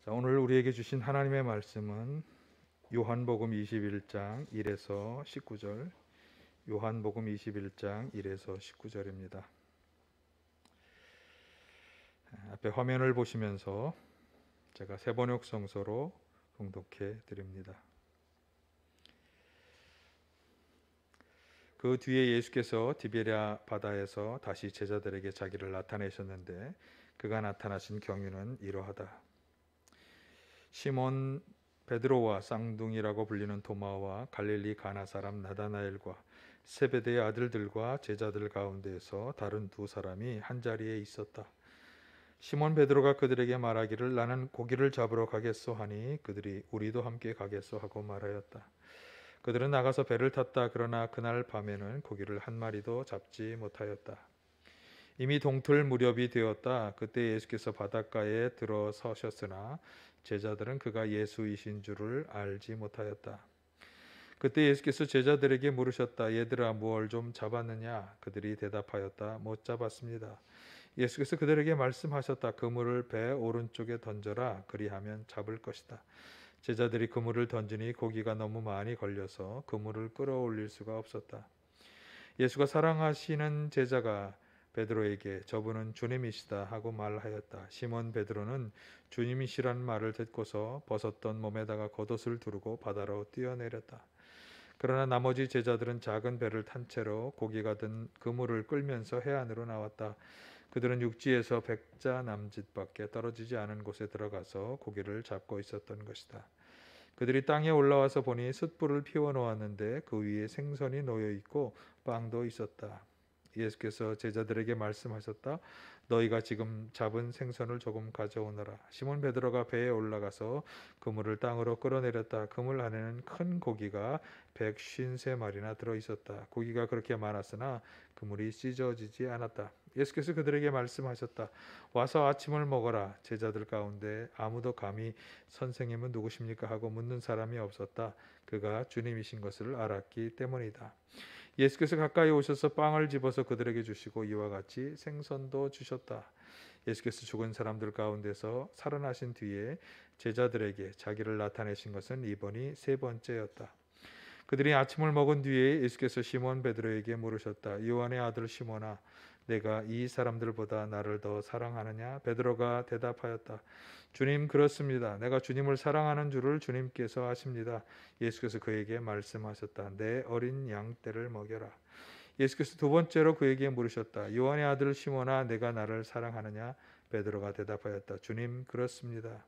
자, 오늘 우리에게 주신 하나님의 말씀은 요한복음 21장 1에서 19절, 요한복음 21장 1에서 19절입니다. 앞에 화면을 보시면서 제가 세번역 성서로 봉독해 드립니다. 그 뒤에 예수께서 디베랴 바다에서 다시 제자들에게 자기를 나타내셨는데 그가 나타나신 경유는 이러하다. 시몬 베드로와 쌍둥이라고 불리는 도마와 갈릴리 가나 사람 나다나엘과 세베대의 아들들과 제자들 가운데에서 다른 두 사람이 한자리에 있었다. 시몬 베드로가 그들에게 말하기를 나는 고기를 잡으러 가겠소 하니 그들이 우리도 함께 가겠소 하고 말하였다. 그들은 나가서 배를 탔다. 그러나 그날 밤에는 고기를 한 마리도 잡지 못하였다. 이미 동틀 무렵이 되었다. 그때 예수께서 바닷가에 들어서셨으나 제자들은 그가 예수이신 줄을 알지 못하였다. 그때 예수께서 제자들에게 물으셨다. 얘들아 무얼 좀 잡았느냐? 그들이 대답하였다. 못 잡았습니다. 예수께서 그들에게 말씀하셨다. 그물을 배 오른쪽에 던져라. 그리하면 잡을 것이다. 제자들이 그물을 던지니 고기가 너무 많이 걸려서 그물을 끌어올릴 수가 없었다. 예수가 사랑하시는 제자가 베드로에게 저분은 주님이시다 하고 말하였다. 시몬 베드로는 주님이시란 말을 듣고서 벗었던 몸에다가 겉옷을 두르고 바다로 뛰어내렸다. 그러나 나머지 제자들은 작은 배를 탄 채로 고기가 든 그물을 끌면서 해안으로 나왔다. 그들은 육지에서 100자 남짓밖에 떨어지지 않은 곳에 들어가서 고기를 잡고 있었던 것이다. 그들이 땅에 올라와서 보니 숯불을 피워 놓았는데 그 위에 생선이 놓여 있고 빵도 있었다. 예수께서 제자들에게 말씀하셨다. 너희가 지금 잡은 생선을 조금 가져오너라. 시몬 베드로가 배에 올라가서 그물을 땅으로 끌어내렸다. 그물 안에는 큰 고기가 153마리나 들어 있었다. 고기가 그렇게 많았으나 그물이 찢어지지 않았다. 예수께서 그들에게 말씀하셨다. 와서 아침을 먹어라. 제자들 가운데 아무도 감히 선생님은 누구십니까 하고 묻는 사람이 없었다. 그가 주님이신 것을 알았기 때문이다. 예수께서 가까이 오셔서 빵을 집어서 그들에게 주시고 이와 같이 생선도 주셨다. 예수께서 죽은 사람들 가운데서 살아나신 뒤에 제자들에게 자기를 나타내신 것은 이번이 세 번째였다. 그들이 아침을 먹은 뒤에 예수께서 시몬 베드로에게 물으셨다. 요한의 아들 시몬아, 내가 이 사람들보다 나를 더 사랑하느냐? 베드로가 대답하였다. 주님, 그렇습니다. 내가 주님을 사랑하는 줄을 주님께서 아십니다. 예수께서 그에게 말씀하셨다. 내 어린 양떼를 먹여라. 예수께서 두 번째로 그에게 물으셨다. 요한의 아들 시몬아, 내가 나를 사랑하느냐? 베드로가 대답하였다. 주님, 그렇습니다.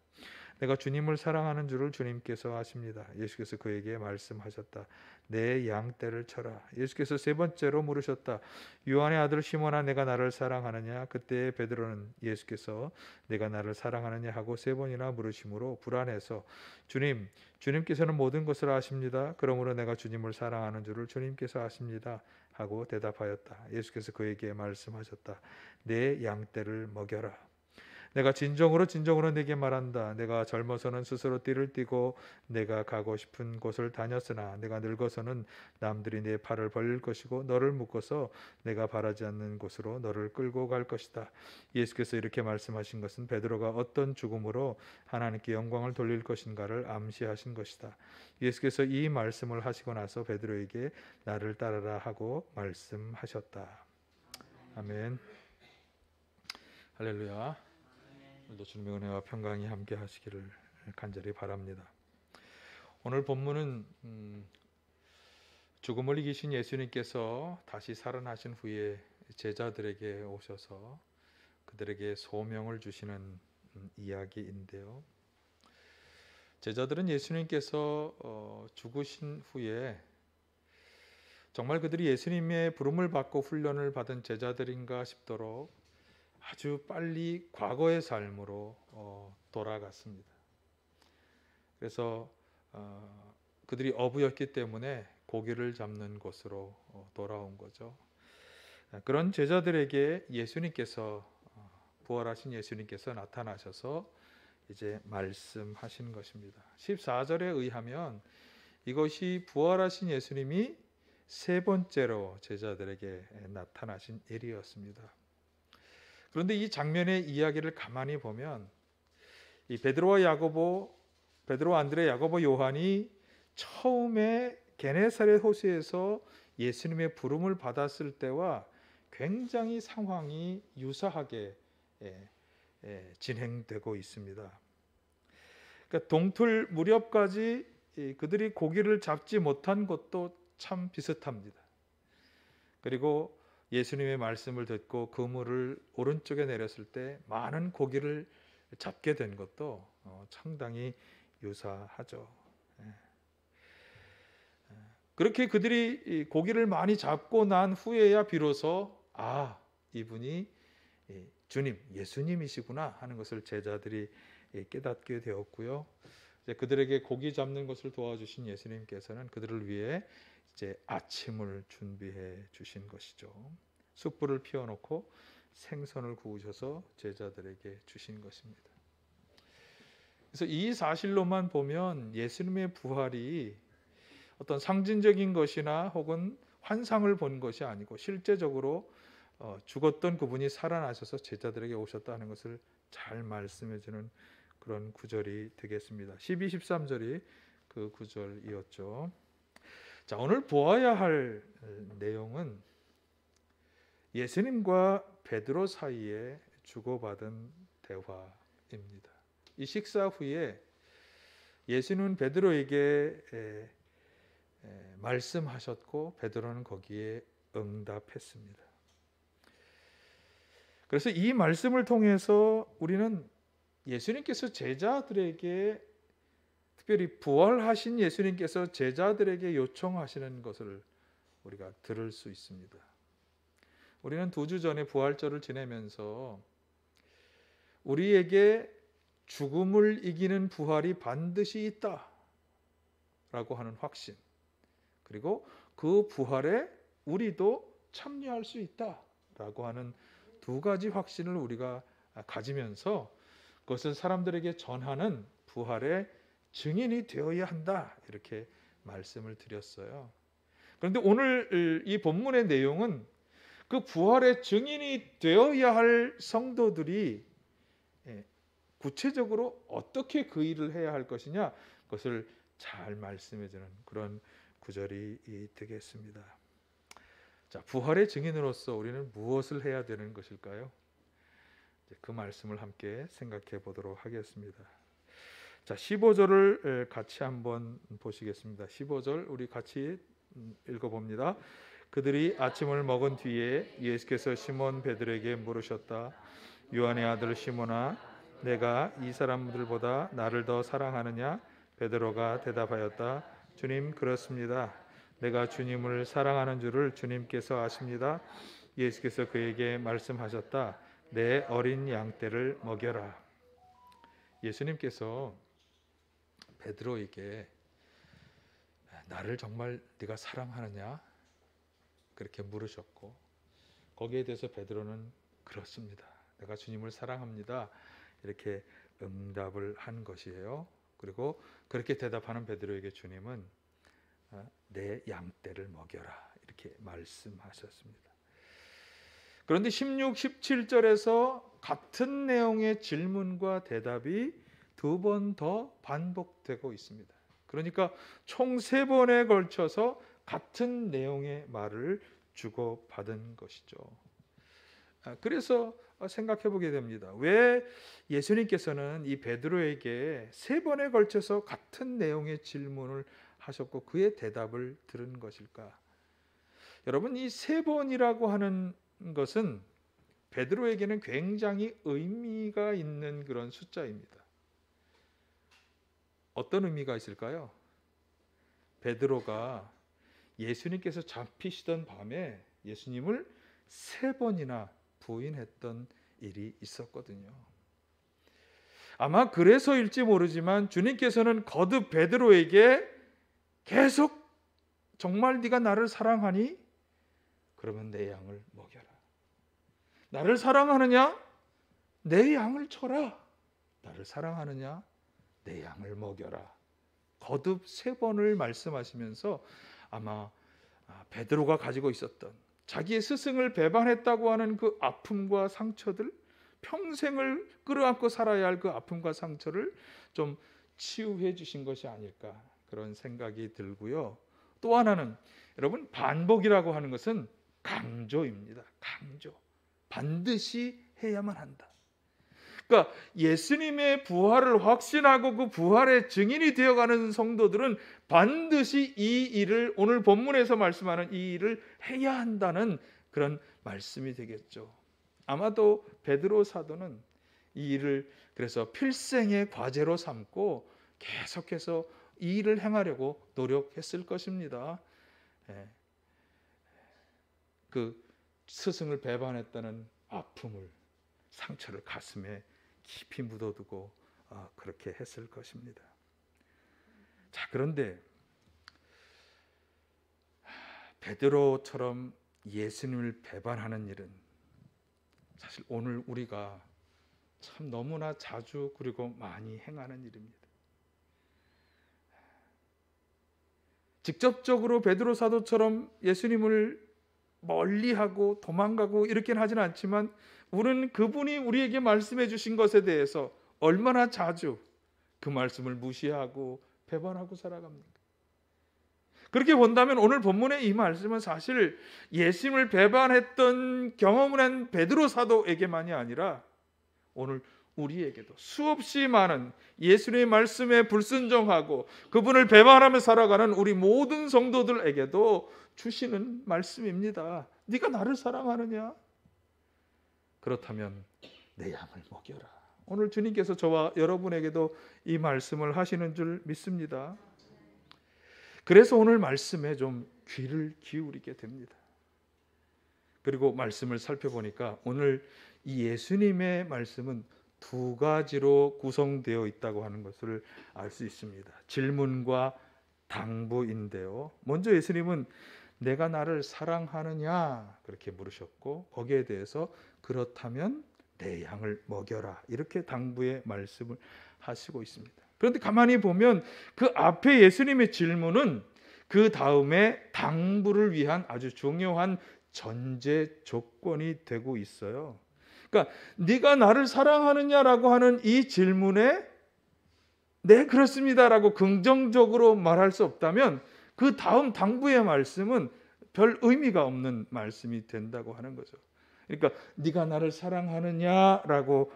내가 주님을 사랑하는 줄을 주님께서 아십니다. 예수께서 그에게 말씀하셨다. 내 양떼를 쳐라. 예수께서 세 번째로 물으셨다. 요한의 아들 시몬아, 내가 나를 사랑하느냐? 그때 베드로는 예수께서 내가 나를 사랑하느냐 하고 세 번이나 물으심으로 불안해서 주님께서는 모든 것을 아십니다. 그러므로 내가 주님을 사랑하는 줄을 주님께서 아십니다. 하고 대답하였다. 예수께서 그에게 말씀하셨다. 내 양떼를 먹여라. 내가 진정으로 네게 말한다. 내가 젊어서는 스스로 띠를 띠고 내가 가고 싶은 곳을 다녔으나 내가 늙어서는 남들이 내 팔을 벌릴 것이고 너를 묶어서 내가 바라지 않는 곳으로 너를 끌고 갈 것이다. 예수께서 이렇게 말씀하신 것은 베드로가 어떤 죽음으로 하나님께 영광을 돌릴 것인가를 암시하신 것이다. 예수께서 이 말씀을 하시고 나서 베드로에게 나를 따르라 하고 말씀하셨다. 아멘. 할렐루야. 오늘도 주님의 은혜와 평강이 함께 하시기를 간절히 바랍니다. 오늘 본문은 죽음을 이기신 예수님께서 다시 살아나신 후에 제자들에게 오셔서 그들에게 소명을 주시는 이야기인데요. 제자들은 예수님께서 죽으신 후에 정말 그들이 예수님의 부름을 받고 훈련을 받은 제자들인가 싶도록 아주 빨리 과거의 삶으로 돌아갔습니다. 그래서 그들이 어부였기 때문에 고기를 잡는 곳으로 돌아온 거죠. 그런 제자들에게 예수님께서 부활하신 예수님께서 나타나셔서 이제 말씀하신 것입니다. 14절에 의하면 이것이 부활하신 예수님이 세 번째로 제자들에게 나타나신 일이었습니다. 그런데 이 장면의 이야기를 가만히 보면 이 베드로와 안드레, 야고보, 요한이 처음에 게네사렛 호수에서 예수님의 부름을 받았을 때와 굉장히 상황이 유사하게 진행되고 있습니다. 그러니까 동틀 무렵까지 그들이 고기를 잡지 못한 것도 참 비슷합니다. 그리고 예수님의 말씀을 듣고 그물을 오른쪽에 내렸을 때 많은 고기를 잡게 된 것도 상당히 유사하죠. 그렇게 그들이 고기를 많이 잡고 난 후에야 비로소 이분이 주님, 예수님이시구나 하는 것을 제자들이 깨닫게 되었고요. 이제 그들에게 고기 잡는 것을 도와주신 예수님께서는 그들을 위해 이제 아침을 준비해 주신 것이죠. 숯불을 피워놓고 생선을 구우셔서 제자들에게 주신 것입니다. 그래서 이 사실로만 보면 예수님의 부활이 어떤 상징적인 것이나 혹은 환상을 본 것이 아니고 실제적으로 죽었던 그분이 살아나셔서 제자들에게 오셨다는 것을 잘 말씀해 주는 그런 구절이 되겠습니다. 12, 13절이 그 구절이었죠. 자, 오늘 보아야 할 내용은 예수님과 베드로 사이에 주고받은 대화입니다. 이 식사 후에 예수님은 베드로에게 말씀하셨고 베드로는 거기에 응답했습니다. 그래서 이 말씀을 통해서 우리는 예수님께서 제자들에게, 특별히 부활하신 예수님께서 제자들에게 요청하시는 것을 우리가 들을 수 있습니다. 우리는 2주 전에 부활절을 지내면서 우리에게 죽음을 이기는 부활이 반드시 있다라고 하는 확신, 그리고 그 부활에 우리도 참여할 수 있다라고 하는 2가지 확신을 우리가 가지면서 그것을 사람들에게 전하는 부활의 증인이 되어야 한다, 이렇게 말씀을 드렸어요. 그런데 오늘 이 본문의 내용은 그 부활의 증인이 되어야 할 성도들이 구체적으로 어떻게 그 일을 해야 할 것이냐, 그것을 잘 말씀해 주는 그런 구절이 되겠습니다. 자, 부활의 증인으로서 우리는 무엇을 해야 되는 것일까요? 그 말씀을 함께 생각해 보도록 하겠습니다. 자, 15절을 같이 한번 보시겠습니다. 15절 우리 같이 읽어봅니다. 그들이 아침을 먹은 뒤에 예수께서 시몬 베드로에게 물으셨다. 요한의 아들 시몬아, 내가 이 사람들보다 나를 더 사랑하느냐? 베드로가 대답하였다. 주님, 그렇습니다. 내가 주님을 사랑하는 줄을 주님께서 아십니다. 예수께서 그에게 말씀하셨다. 내 어린 양떼를 먹여라. 예수님께서 베드로에게 나를 정말 네가 사랑하느냐? 그렇게 물으셨고, 거기에 대해서 베드로는 그렇습니다. 내가 주님을 사랑합니다. 이렇게 응답을 한 것이에요. 그리고 그렇게 대답하는 베드로에게 주님은 내 양떼를 먹여라, 이렇게 말씀하셨습니다. 그런데 16, 17절에서 같은 내용의 질문과 대답이 2번 더 반복되고 있습니다. 그러니까 총 3번에 걸쳐서 같은 내용의 말을 주고받은 것이죠. 그래서 생각해 보게 됩니다. 왜 예수님께서는 이 베드로에게 3번에 걸쳐서 같은 내용의 질문을 하셨고 그의 대답을 들은 것일까? 여러분, 이 3번이라고 하는 것은 베드로에게는 굉장히 의미가 있는 그런 숫자입니다. 어떤 의미가 있을까요? 베드로가 예수님께서 잡히시던 밤에 예수님을 3번이나 부인했던 일이 있었거든요. 아마 그래서일지 모르지만 주님께서는 거듭 베드로에게 계속 정말 네가 나를 사랑하니? 그러면 내 양을 먹여라. 나를 사랑하느냐? 내 양을 쳐라. 나를 사랑하느냐? 내 양을 먹여라. 거듭 3번을 말씀하시면서 아마 베드로가 가지고 있었던 자기의 스승을 배반했다고 하는 그 아픔과 상처들, 평생을 끌어안고 살아야 할 그 아픔과 상처를 좀 치유해 주신 것이 아닐까, 그런 생각이 들고요. 또 하나는 여러분, 반복이라고 하는 것은 강조입니다. 강조. 반드시 해야만 한다. 그러니까 예수님의 부활을 확신하고 그 부활의 증인이 되어가는 성도들은 반드시 이 일을, 오늘 본문에서 말씀하는 이 일을 해야 한다는 그런 말씀이 되겠죠. 아마도 베드로 사도는 이 일을 그래서 필생의 과제로 삼고 계속해서 이 일을 행하려고 노력했을 것입니다. 그 스승을 배반했다는 아픔을, 상처를 가슴에 깊이 묻어두고 그렇게 했을 것입니다. 자, 그런데 베드로처럼 예수님을 배반하는 일은 사실 오늘 우리가 참 너무나 자주 그리고 많이 행하는 일입니다. 직접적으로 베드로 사도처럼 예수님을 멀리하고 도망가고 이렇게는 하지는 않지만 우리는 그분이 우리에게 말씀해 주신 것에 대해서 얼마나 자주 그 말씀을 무시하고 배반하고 살아갑니까? 그렇게 본다면 오늘 본문의 이 말씀은 사실 예수님을 배반했던 경험을 한 베드로 사도에게만이 아니라 오늘 우리에게도 수없이 많은 예수님의 말씀에 불순종하고 그분을 배반하며 살아가는 우리 모든 성도들에게도 주시는 말씀입니다. 네가 나를 사랑하느냐? 그렇다면 내 양을 먹여라. 오늘 주님께서 저와 여러분에게도 이 말씀을 하시는 줄 믿습니다. 그래서 오늘 말씀에 좀 귀를 기울이게 됩니다. 그리고 말씀을 살펴보니까 오늘 이 예수님의 말씀은 두 가지로 구성되어 있다고 하는 것을 알 수 있습니다. 질문과 당부인데요. 먼저 예수님은 내가 나를 사랑하느냐 그렇게 물으셨고, 거기에 대해서 그렇다면 내 양을 먹여라 이렇게 당부의 말씀을 하시고 있습니다. 그런데 가만히 보면 그 앞에 예수님의 질문은 그 다음에 당부를 위한 아주 중요한 전제 조건이 되고 있어요. 그러니까 네가 나를 사랑하느냐라고 하는 이 질문에 네 그렇습니다라고 긍정적으로 말할 수 없다면 그 다음 당부의 말씀은 별 의미가 없는 말씀이 된다고 하는 거죠. 그러니까 네가 나를 사랑하느냐라고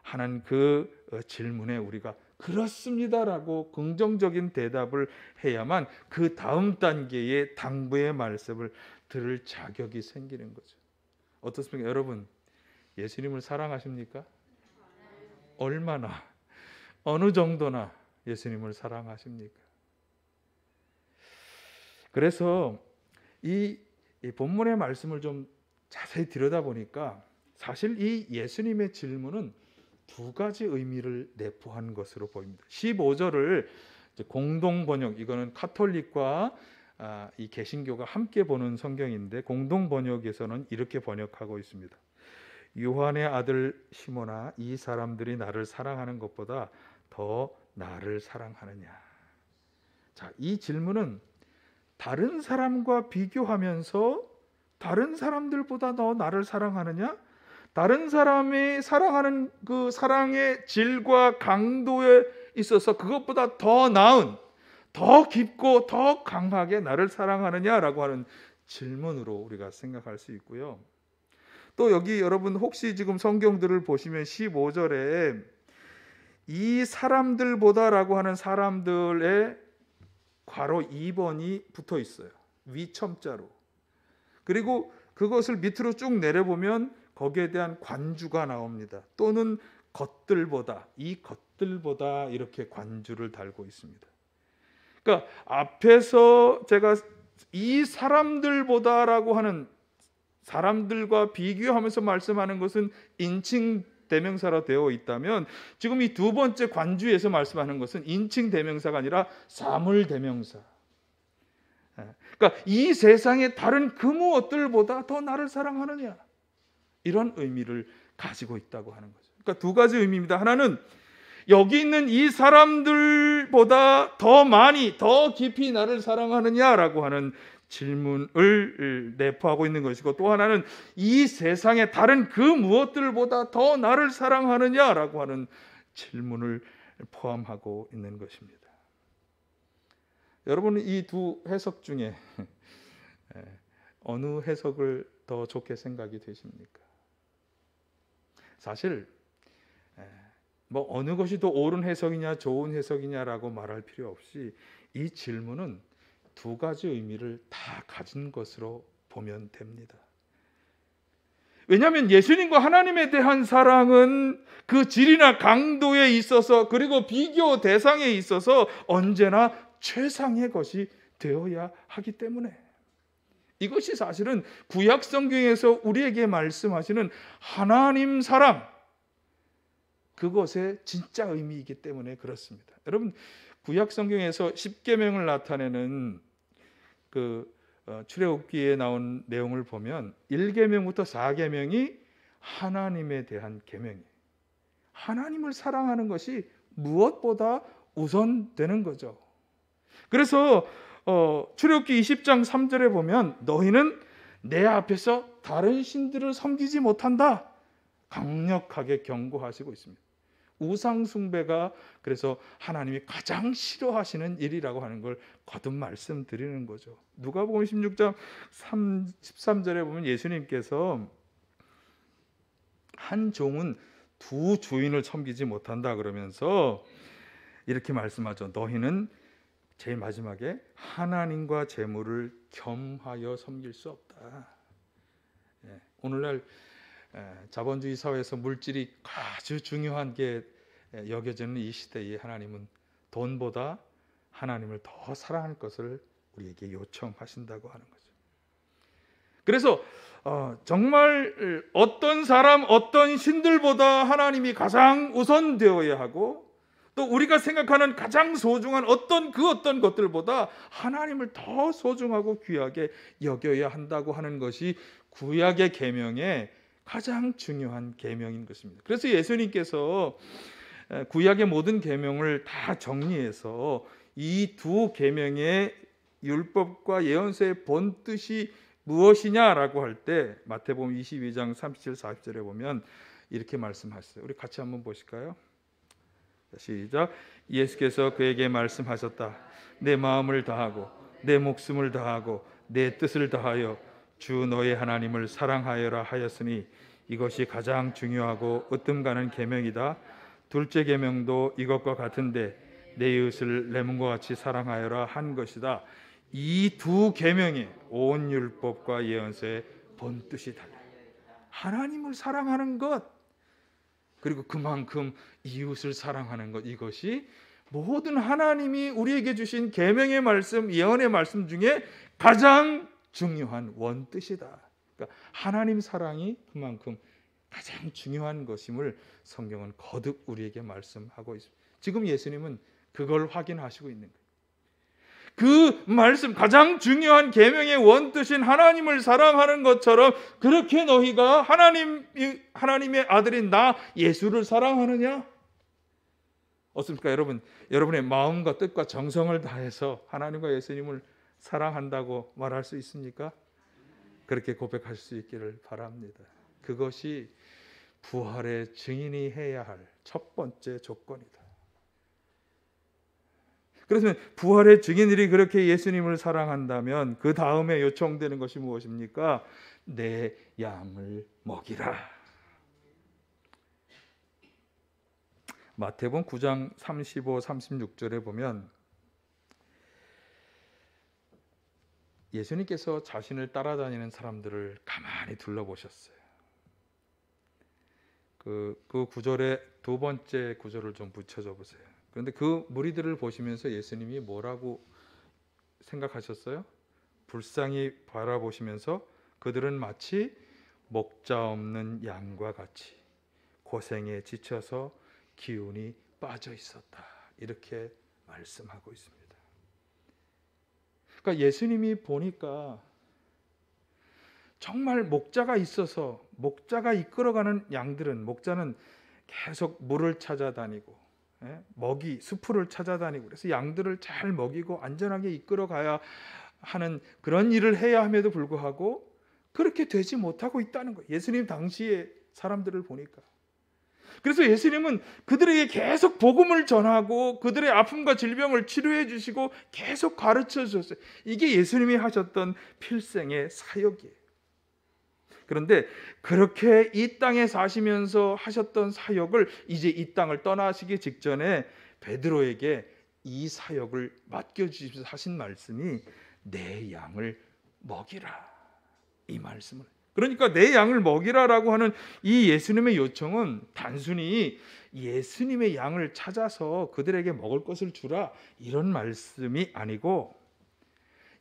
하는 그 질문에 우리가 그렇습니다라고 긍정적인 대답을 해야만 그 다음 단계의 당부의 말씀을 들을 자격이 생기는 거죠. 어떻습니까? 여러분, 예수님을 사랑하십니까? 얼마나, 어느 정도나 예수님을 사랑하십니까? 그래서 이 본문의 말씀을 좀 자세히 들여다보니까 사실 이 예수님의 질문은 두 가지 의미를 내포한 것으로 보입니다. 15절을 공동 번역, 이거는 카톨릭과 이 개신교가 함께 보는 성경인데 공동 번역에서는 이렇게 번역하고 있습니다. 요한의 아들 시몬아, 이 사람들이 나를 사랑하는 것보다 더 나를 사랑하느냐. 자, 이 질문은 다른 사람과 비교하면서 다른 사람들보다 더 나를 사랑하느냐? 다른 사람이 사랑하는 그 사랑의 질과 강도에 있어서 그것보다 더 나은, 더 깊고 더 강하게 나를 사랑하느냐라고 하는 질문으로 우리가 생각할 수 있고요. 또 여기 여러분 혹시 지금 성경들을 보시면 15절에 이 사람들보다라고 하는 사람들의 괄호 2번이 붙어 있어요. 위첨자로. 그리고 그것을 밑으로 쭉 내려보면 거기에 대한 관주가 나옵니다. 또는 것들보다, 이 것들보다 이렇게 관주를 달고 있습니다. 그러니까 앞에서 제가 이 사람들보다라고 하는, 사람들과 비교하면서 말씀하는 것은 인칭 대명사로 되어 있다면 지금 이 두 번째 관주에서 말씀하는 것은 인칭 대명사가 아니라 사물 대명사. 그러니까 이 세상의 다른 그 무엇들보다 더 나를 사랑하느냐, 이런 의미를 가지고 있다고 하는 거죠. 그러니까 두 가지 의미입니다. 하나는 여기 있는 이 사람들보다 더 많이, 더 깊이 나를 사랑하느냐라고 하는 질문을 내포하고 있는 것이고, 또 하나는 이 세상의 다른 그 무엇들보다 더 나를 사랑하느냐라고 하는 질문을 포함하고 있는 것입니다. 여러분은 이 두 해석 중에 어느 해석을 더 좋게 생각이 되십니까? 사실 뭐 어느 것이 더 옳은 해석이냐 좋은 해석이냐라고 말할 필요 없이 이 질문은 두 가지 의미를 다 가진 것으로 보면 됩니다. 왜냐하면 예수님과 하나님에 대한 사랑은 그 질이나 강도에 있어서, 그리고 비교 대상에 있어서 언제나 최상의 것이 되어야 하기 때문에, 이것이 사실은 구약 성경에서 우리에게 말씀하시는 하나님 사랑, 그것의 진짜 의미이기 때문에 그렇습니다. 여러분, 구약 성경에서 십계명을 나타내는 그 출애굽기에 나온 내용을 보면 1계명부터 4계명이 하나님에 대한 계명이에요. 하나님을 사랑하는 것이 무엇보다 우선되는 거죠. 그래서 출애굽기 20장 3절에 보면 너희는 내 앞에서 다른 신들을 섬기지 못한다, 강력하게 경고하시고 있습니다. 우상 숭배가 그래서 하나님이 가장 싫어하시는 일이라고 하는 걸 거듭 말씀드리는 거죠. 누가복음 16장 13절에 보면 예수님께서 한 종은 두 주인을 섬기지 못한다 그러면서 이렇게 말씀하죠. 너희는, 제일 마지막에, 하나님과 재물을 겸하여 섬길 수 없다. 오늘날 자본주의 사회에서 물질이 아주 중요한 게 여겨지는 이 시대에 하나님은 돈보다 하나님을 더 사랑할 것을 우리에게 요청하신다고 하는 거죠. 그래서 정말 어떤 사람, 어떤 신들보다 하나님이 가장 우선되어야 하고, 또 우리가 생각하는 가장 소중한 어떤 것들보다 하나님을 더 소중하고 귀하게 여겨야 한다고 하는 것이 구약의 계명의 가장 중요한 계명인 것입니다. 그래서 예수님께서 구약의 모든 계명을 다 정리해서 이 두 계명의 율법과 예언서의 본 뜻이 무엇이냐라고 할 때 마태복음 22장 37, 40절에 보면 이렇게 말씀하셨어요. 우리 같이 한번 보실까요? 시작. 예수께서 그에게 말씀하셨다. 내 마음을 다하고 내 목숨을 다하고 내 뜻을 다하여 주 너의 하나님을 사랑하여라 하였으니 이것이 가장 중요하고 으뜸 가는 계명이다. 둘째 계명도 이것과 같은데 내 이웃을 내 몸과 같이 사랑하여라 한 것이다. 이 두 계명의 온 율법과 예언서의 본 뜻이 달라요. 하나님을 사랑하는 것, 그리고 그만큼 이웃을 사랑하는 것, 이것이 모든 하나님이 우리에게 주신 계명의 말씀, 예언의 말씀 중에 가장 중요한 원뜻이다. 그러니까 하나님 사랑이 그만큼 가장 중요한 것임을 성경은 거듭 우리에게 말씀하고 있습니다. 지금 예수님은 그걸 확인하시고 있는 거예요. 그 말씀, 가장 중요한 계명의 원뜻인 하나님을 사랑하는 것처럼 그렇게 너희가 하나님의 아들인 나 예수를 사랑하느냐? 어떻습니까? 여러분, 여러분의 마음과 뜻과 정성을 다해서 하나님과 예수님을 사랑한다고 말할 수 있습니까? 그렇게 고백할 수 있기를 바랍니다. 그것이 부활의 증인이 해야 할 첫 번째 조건이다. 그래서 부활의 증인들이 그렇게 예수님을 사랑한다면 그 다음에 요청되는 것이 무엇입니까? 내 양을 먹이라. 마태복음 9장 35, 36절에 보면 예수님께서 자신을 따라다니는 사람들을 가만히 둘러보셨어요. 그 구절에 두 번째 구절을 좀 붙여줘 보세요. 그런데 그 무리들을 보시면서 예수님이 뭐라고 생각하셨어요? 불쌍히 바라보시면서 그들은 마치 목자 없는 양과 같이 고생에 지쳐서 기운이 빠져 있었다. 이렇게 말씀하고 있습니다. 그러니까 예수님이 보니까 정말 목자가 있어서, 목자가 이끌어가는 양들은, 목자는 계속 물을 찾아다니고 먹이, 수풀을 찾아다니고, 그래서 양들을 잘 먹이고 안전하게 이끌어가야 하는 그런 일을 해야 함에도 불구하고 그렇게 되지 못하고 있다는 거예요. 예수님 당시의 사람들을 보니까. 그래서 예수님은 그들에게 계속 복음을 전하고 그들의 아픔과 질병을 치료해 주시고 계속 가르쳐 주셨어요. 이게 예수님이 하셨던 필생의 사역이에요. 그런데 그렇게 이 땅에 사시면서 하셨던 사역을 이제 이 땅을 떠나시기 직전에 베드로에게 이 사역을 맡겨주시면서 하신 말씀이 내 양을 먹이라, 이 말씀을. 그러니까 내 양을 먹이라라고 하는 이 예수님의 요청은 단순히 예수님의 양을 찾아서 그들에게 먹을 것을 주라 이런 말씀이 아니고,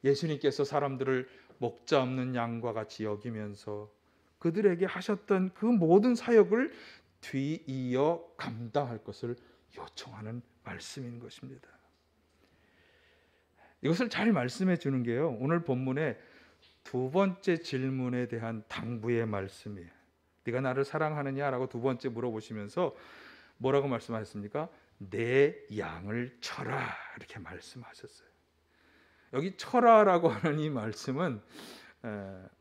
예수님께서 사람들을 목자 없는 양과 같이 여기면서 그들에게 하셨던 그 모든 사역을 뒤이어 감당할 것을 요청하는 말씀인 것입니다. 이것을 잘 말씀해 주는 게요, 오늘 본문의 두 번째 질문에 대한 당부의 말씀이에요. 네가 나를 사랑하느냐라고 두 번째 물어보시면서 뭐라고 말씀하셨습니까? 내 양을 쳐라, 이렇게 말씀하셨어요. 여기 쳐라라고 하는 이 말씀은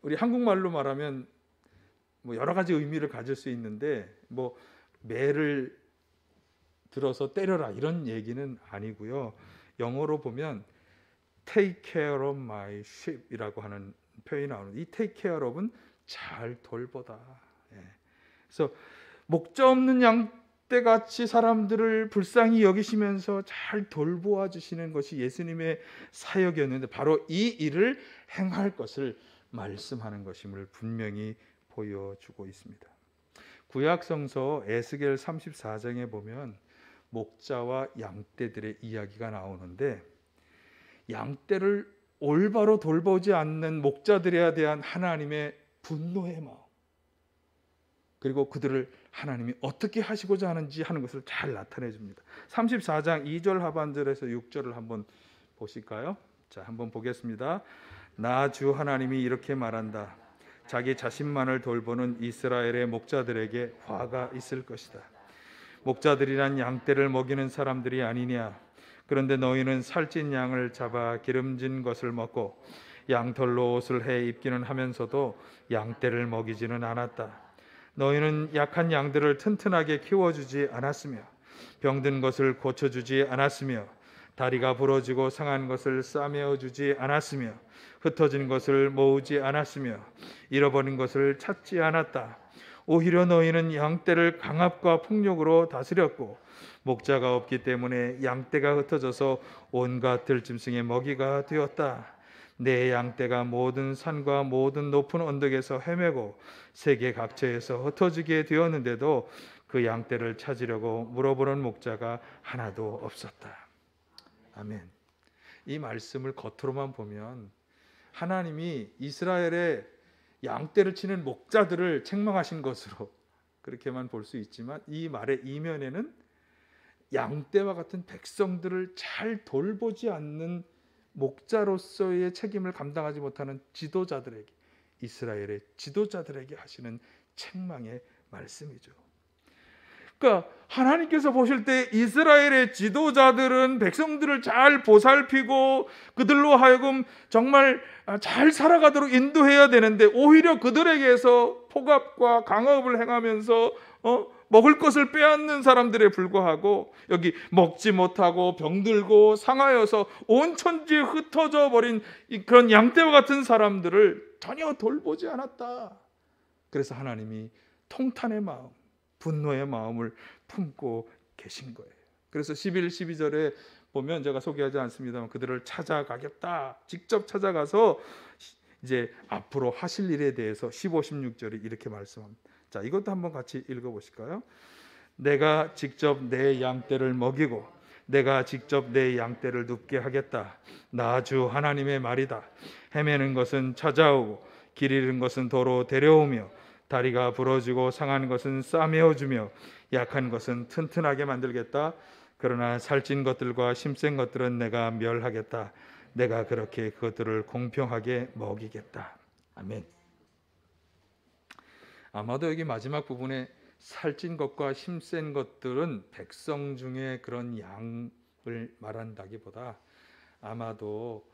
우리 한국말로 말하면 뭐 여러 가지 의미를 가질 수 있는데, 뭐 매를 들어서 때려라 이런 얘기는 아니고요. 영어로 보면 take care of my sheep이라고 하는 표현이 나오는데, 이 take care of은 잘 돌보다. 그래서 목자 없는 양떼같이 사람들을 불쌍히 여기시면서 잘 돌보아 주시는 것이 예수님의 사역이었는데, 바로 이 일을 행할 것을 말씀하는 것임을 분명히 보여주고 있습니다. 구약 성서 에스겔 34장에 보면 목자와 양떼들의 이야기가 나오는데, 양떼를 올바로 돌보지 않는 목자들에 대한 하나님의 분노의 마음, 그리고 그들을 하나님이 어떻게 하시고자 하는지 하는 것을 잘 나타내 줍니다. 34장 2절 하반절에서 6절을 한번 보실까요? 자, 한번 보겠습니다. 나 주 하나님이 이렇게 말한다. 자기 자신만을 돌보는 이스라엘의 목자들에게 화가 있을 것이다. 목자들이란 양떼를 먹이는 사람들이 아니냐. 그런데 너희는 살찐 양을 잡아 기름진 것을 먹고 양털로 옷을 해 입기는 하면서도 양떼를 먹이지는 않았다. 너희는 약한 양들을 튼튼하게 키워주지 않았으며 병든 것을 고쳐주지 않았으며 다리가 부러지고 상한 것을 싸매어주지 않았으며 흩어진 것을 모으지 않았으며 잃어버린 것을 찾지 않았다. 오히려 너희는 양떼를 강압과 폭력으로 다스렸고 목자가 없기 때문에 양떼가 흩어져서 온갖 들짐승의 먹이가 되었다. 내 양떼가 모든 산과 모든 높은 언덕에서 헤매고 세계 각처에서 흩어지게 되었는데도 그 양떼를 찾으려고 물어보는 목자가 하나도 없었다. 아멘. 이 말씀을 겉으로만 보면 하나님이 이스라엘의 양떼를 치는 목자들을 책망하신 것으로 그렇게만 볼 수 있지만, 이 말의 이면에는 양떼와 같은 백성들을 잘 돌보지 않는 목자로서의 책임을 감당하지 못하는 지도자들에게, 이스라엘의 지도자들에게 하시는 책망의 말씀이죠. 그러니까 하나님께서 보실 때 이스라엘의 지도자들은 백성들을 잘 보살피고 그들로 하여금 정말 잘 살아가도록 인도해야 되는데, 오히려 그들에게서 폭압과 강압을 행하면서 먹을 것을 빼앗는 사람들에 불과하고, 여기 먹지 못하고 병들고 상하여서 온 천지에 흩어져 버린 그런 양떼와 같은 사람들을 전혀 돌보지 않았다. 그래서 하나님이 통탄의 마음, 분노의 마음을 품고 계신 거예요. 그래서 11, 12절에 보면 제가 소개하지 않습니다만 그들을 찾아가겠다. 직접 찾아가서 이제 앞으로 하실 일에 대해서 15, 16절이 이렇게 말씀합니다. 자, 이것도 한번 같이 읽어보실까요? 내가 직접 내 양떼를 먹이고 내가 직접 내 양떼를 눕게 하겠다. 나 주 하나님의 말이다. 헤매는 것은 찾아오고 길 잃은 것은 도로 데려오며 다리가 부러지고 상한 것은 싸매어주며 약한 것은 튼튼하게 만들겠다. 그러나 살찐 것들과 힘센 것들은 내가 멸하겠다. 내가 그렇게 그것들을 공평하게 먹이겠다. 아멘. 아마도 여기 마지막 부분에 살찐 것과 힘센 것들은 백성 중에 그런 양을 말한다기보다 아마도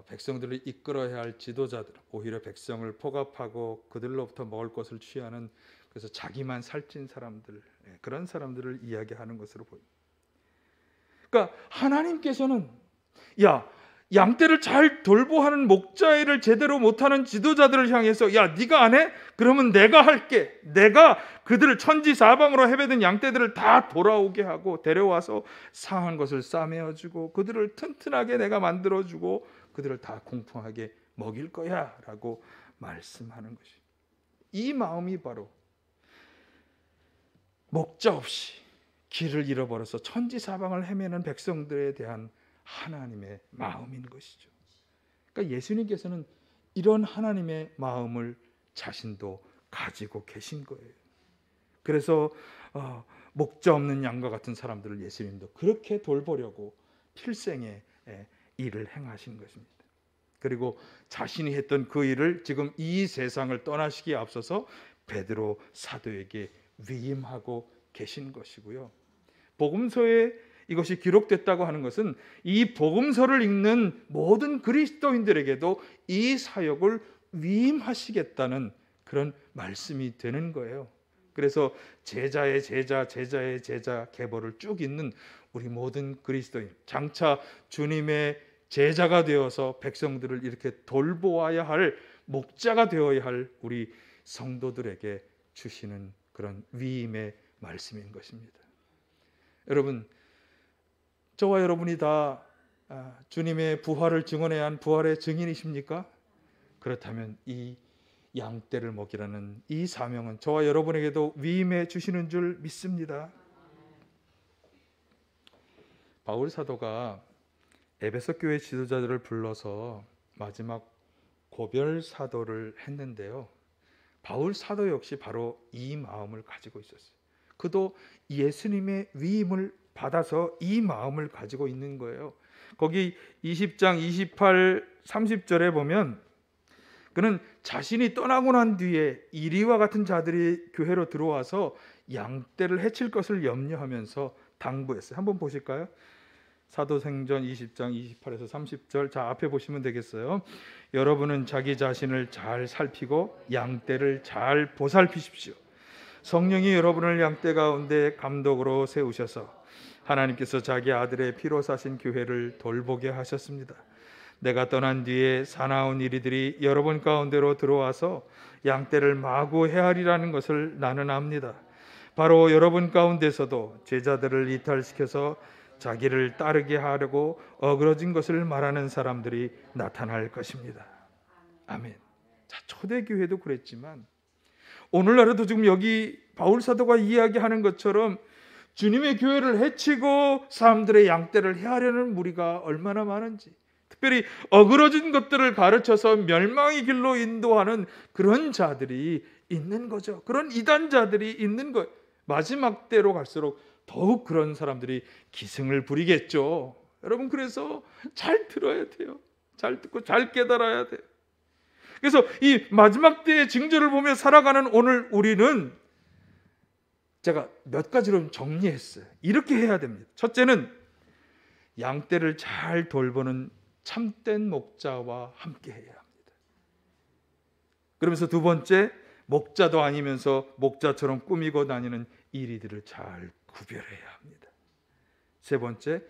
백성들을 이끌어야 할 지도자들, 오히려 백성을 포갑하고 그들로부터 먹을 것을 취하는, 그래서 자기만 살찐 사람들, 그런 사람들을 이야기하는 것으로 보입니다. 그러니까 하나님께서는 양떼를 잘 돌보하는 목자일을 제대로 못하는 지도자들을 향해서 네가 안 해? 그러면 내가 할게. 내가 그들을 천지사방으로 헤매든 양떼들을 다 돌아오게 하고 데려와서 상한 것을 싸매어주고 그들을 튼튼하게 내가 만들어주고 그들을 다 공평하게 먹일 거야 라고 말씀하는 것이, 이 마음이 바로 목자 없이 길을 잃어버려서 천지사방을 헤매는 백성들에 대한 하나님의 마음인 것이죠. 그러니까 예수님께서는 이런 하나님의 마음을 자신도 가지고 계신 거예요. 그래서 목자 없는 양과 같은 사람들을 예수님도 그렇게 돌보려고 필생의 일을 행하신 것입니다. 그리고 자신이 했던 그 일을 지금 이 세상을 떠나시기에 앞서서 베드로 사도에게 위임하고 계신 것이고요. 복음서에 이것이 기록됐다고 하는 것은 이 복음서를 읽는 모든 그리스도인들에게도 이 사역을 위임하시겠다는 그런 말씀이 되는 거예요. 그래서 제자의 제자, 제자의 제자 계보를 쭉 잇는 우리 모든 그리스도인, 장차 주님의 제자가 되어서 백성들을 이렇게 돌보아야 할 목자가 되어야 할 우리 성도들에게 주시는 그런 위임의 말씀인 것입니다. 여러분, 저와 여러분이 다 주님의 부활을 증언해야 한 부활의 증인이십니까? 그렇다면 이 양떼를 먹이라는 이 사명은 저와 여러분에게도 위임해 주시는 줄 믿습니다. 바울 사도가 에베소 교회 지도자들을 불러서 마지막 고별 사도를 했는데요. 바울 사도 역시 바로 이 마음을 가지고 있었어요. 그도 예수님의 위임을 받아서 이 마음을 가지고 있는 거예요. 거기 20장 28, 30절에 보면 그는 자신이 떠나고 난 뒤에 이리와 같은 자들이 교회로 들어와서 양떼를 해칠 것을 염려하면서 당부했어요. 한번 보실까요? 사도행전 20장 28에서 30절, 자 앞에 보시면 되겠어요. 여러분은 자기 자신을 잘 살피고 양떼를 잘 보살피십시오. 성령이 여러분을 양떼 가운데 감독으로 세우셔서 하나님께서 자기 아들의 피로 사신 교회를 돌보게 하셨습니다. 내가 떠난 뒤에 사나운 이리들이 여러분 가운데로 들어와서 양떼를 마구 헤아리라는 것을 나는 압니다. 바로 여러분 가운데서도 제자들을 이탈시켜서 자기를 따르게 하려고 어그러진 것을 말하는 사람들이 나타날 것입니다. 아멘. 자, 초대교회도 그랬지만 오늘날에도 지금 여기 바울 사도가 이야기하는 것처럼 주님의 교회를 해치고 사람들의 양떼를 헤아려는 무리가 얼마나 많은지, 특별히 어그러진 것들을 가르쳐서 멸망의 길로 인도하는 그런 자들이 있는 거죠. 그런 이단자들이 있는 것. 마지막 때로 갈수록 더욱 그런 사람들이 기승을 부리겠죠. 여러분, 그래서 잘 들어야 돼요. 잘 듣고 잘 깨달아야 돼요. 그래서 이 마지막 때의 징조를 보며 살아가는 오늘 우리는 제가 몇 가지로 정리했어요. 이렇게 해야 됩니다. 첫째는 양떼를 잘 돌보는 참된 목자와 함께 해야 합니다. 그러면서 두 번째, 목자도 아니면서 목자처럼 꾸미고 다니는 이리들을 잘 구별해야 합니다. 세 번째,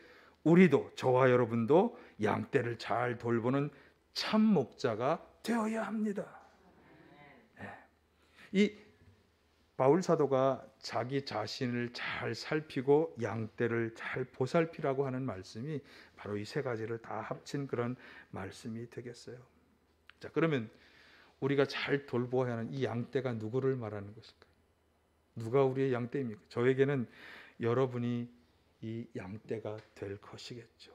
우리도, 저와 여러분도 양떼를 잘 돌보는 참 목자가 되어야 합니다. 이 바울 사도가 자기 자신을 잘 살피고 양떼를 잘 보살피라고 하는 말씀이 바로 이 세 가지를 다 합친 그런 말씀이 되겠어요. 자, 그러면 우리가 잘 돌보아야 하는 이 양떼가 누구를 말하는 것일까? 누가 우리의 양떼입니까? 저에게는 여러분이 이 양떼가 될 것이겠죠.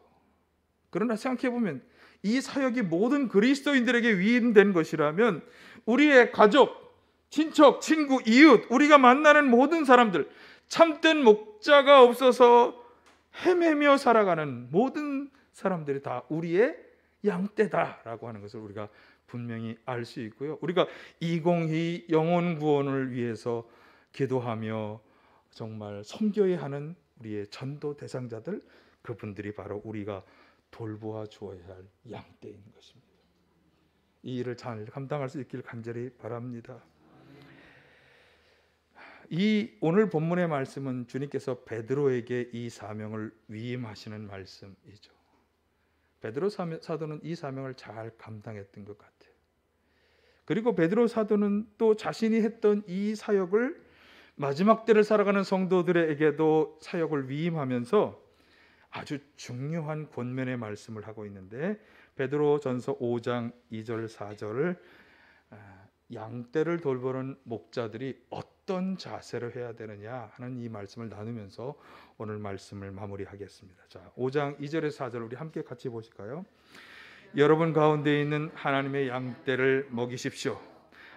그러나 생각해보면 이 사역이 모든 그리스도인들에게 위임된 것이라면 우리의 가족, 친척, 친구, 이웃, 우리가 만나는 모든 사람들, 참된 목자가 없어서 헤매며 살아가는 모든 사람들이 다 우리의 양떼다라고 하는 것을 우리가 분명히 알 수 있고요. 우리가 2022 영혼 구원을 위해서 기도하며 정말 섬겨야 하는 우리의 전도 대상자들, 그분들이 바로 우리가 돌보아 주어야 할 양떼인 것입니다. 이 일을 잘 감당할 수 있길 간절히 바랍니다. 이 오늘 본문의 말씀은 주님께서 베드로에게 이 사명을 위임하시는 말씀이죠. 베드로 사도는 이 사명을 잘 감당했던 것 같아요. 그리고 베드로 사도는 또 자신이 했던 이 사역을 마지막 때를 살아가는 성도들에게도 사역을 위임하면서 아주 중요한 권면의 말씀을 하고 있는데, 베드로전서 5장 2절 4절을 양떼를 돌보는 목자들이 어떤 자세로 해야 되느냐 하는 이 말씀을 나누면서 오늘 말씀을 마무리하겠습니다. 자, 5장 2절에서 4절 우리 함께 같이 보실까요? 여러분 가운데 있는 하나님의 양떼를 먹이십시오.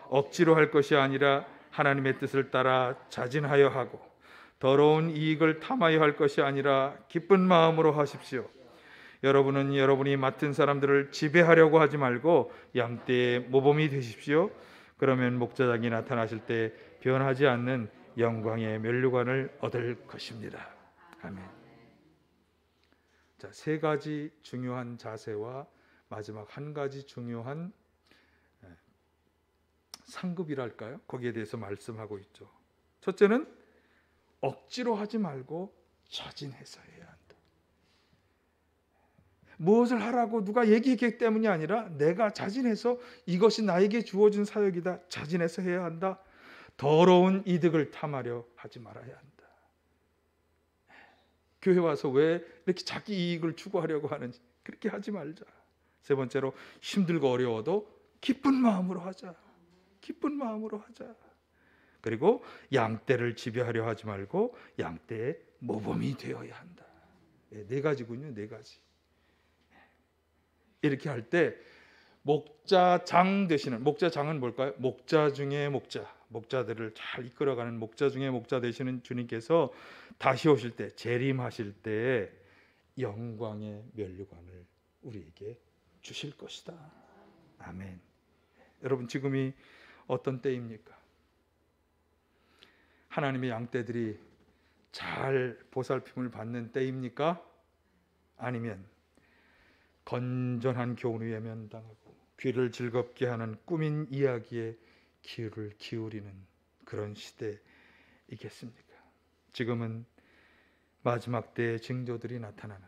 억지로 할 것이 아니라 하나님의 뜻을 따라 자진하여 하고, 더러운 이익을 탐하여 할 것이 아니라 기쁜 마음으로 하십시오. 여러분은 여러분이 맡은 사람들을 지배하려고 하지 말고 양떼의 모범이 되십시오. 그러면 목자장이 나타나실 때 변하지 않는 영광의 면류관을 얻을 것입니다. 아멘. 자, 세 가지 중요한 자세와 마지막 한 가지 중요한 상급이랄까요? 거기에 대해서 말씀하고 있죠. 첫째는 억지로 하지 말고 자진해서 해야 한다. 무엇을 하라고 누가 얘기했기 때문이 아니라 내가 자진해서 이것이 나에게 주어진 사역이다. 자진해서 해야 한다. 더러운 이득을 탐하려 하지 말아야 한다. 교회 와서 왜 이렇게 자기 이익을 추구하려고 하는지 그렇게 하지 말자. 세 번째로 힘들고 어려워도 기쁜 마음으로 하자. 기쁜 마음으로 하자. 그리고 양떼를 지배하려 하지 말고 양떼의 모범이 되어야 한다. 네 가지군요. 네 가지. 이렇게 할 때 목자장 되시는, 목자장은 뭘까요? 목자 중에 목자, 목자들을 잘 이끌어가는 목자 중에 목자 되시는 주님께서 다시 오실 때, 재림하실 때 영광의 면류관을 우리에게 주실 것이다. 아멘. 여러분, 지금이 어떤 때입니까? 하나님의 양떼들이 잘 보살핌을 받는 때입니까? 아니면 건전한 교훈을 외면당하고 귀를 즐겁게 하는 꾸민 이야기에 귀를 기울이는 그런 시대이겠습니까? 지금은 마지막 때의 징조들이 나타나는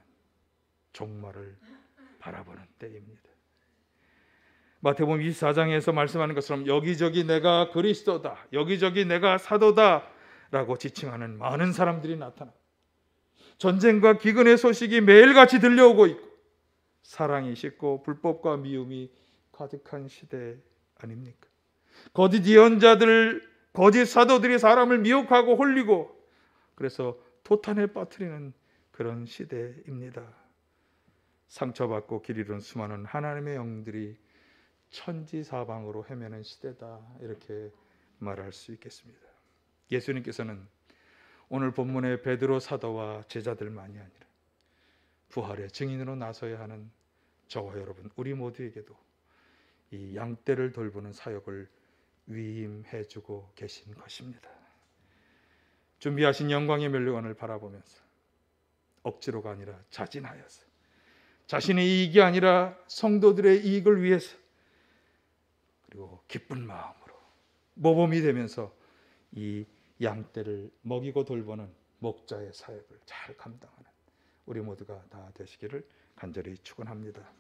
종말을 바라보는 때입니다. 마태복음 24장에서 말씀하는 것처럼 여기저기 내가 그리스도다, 여기저기 내가 사도다 라고 지칭하는 많은 사람들이 나타나, 전쟁과 기근의 소식이 매일같이 들려오고 있고 사랑이 식고 불법과 미움이 가득한 시대 아닙니까? 거짓 예언자들, 거짓 사도들이 사람을 미혹하고 홀리고 그래서 토탄에 빠뜨리는 그런 시대입니다. 상처받고 길 잃은 수많은 하나님의 영들이 천지사방으로 헤매는 시대다, 이렇게 말할 수 있겠습니다. 예수님께서는 오늘 본문의 베드로 사도와 제자들만이 아니라 부활의 증인으로 나서야 하는 저와 여러분, 우리 모두에게도 이 양떼를 돌보는 사역을 위임해 주고 계신 것입니다. 준비하신 영광의 면류관을 바라보면서 억지로가 아니라 자진하여서, 자신의 이익이 아니라 성도들의 이익을 위해서, 그리고 기쁜 마음으로 모범이 되면서 이 양떼를 먹이고 돌보는 목자의 사역을 잘 감당하는 우리 모두가 다 되시기를 간절히 축원합니다.